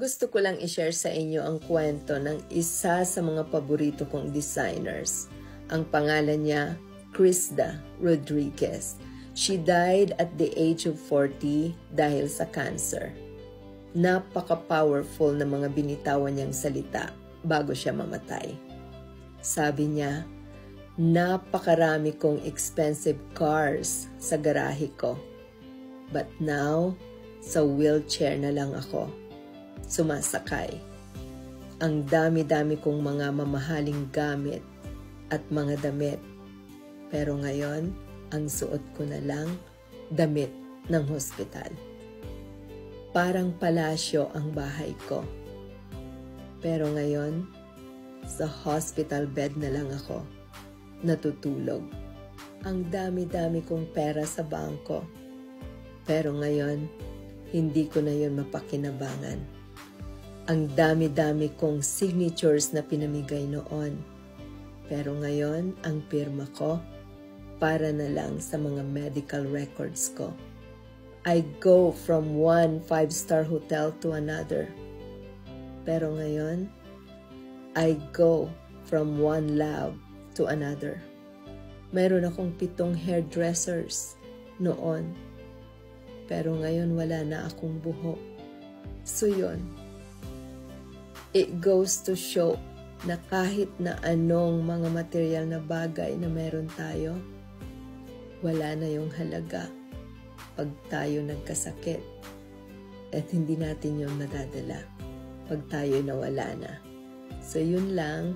Gusto ko lang i-share sa inyo ang kwento ng isa sa mga paborito kong designers. Ang pangalan niya, Crisda Rodriguez. She died at the age of 40 dahil sa cancer. Napaka-powerful na mga binitawan niyang salita bago siya mamatay. Sabi niya, napakarami kong expensive cars sa garahe ko. But now, sa wheelchair na lang ako sumasakay. Ang dami-dami kong mga mamahaling gamit at mga damit. Pero ngayon, ang suot ko na lang damit ng hospital. Parang palasyo ang bahay ko. Pero ngayon, sa hospital bed na lang ako natutulog. Ang dami-dami kong pera sa bangko. Pero ngayon, hindi ko na yun mapakinabangan. Ang dami-dami kong signatures na pinamigay noon. Pero ngayon, ang pirma ko, para na lang sa mga medical records ko. I go from one 5-star hotel to another. Pero ngayon, I go from one lab to another. Mayroon akong 7 hairdressers noon. Pero ngayon wala na akong buhok. So yun. It goes to show na kahit na anong mga material na bagay na meron tayo, wala na yung halaga pag tayo nagkasakit at hindi natin yun madadala pag tayo nawala na. So yun lang.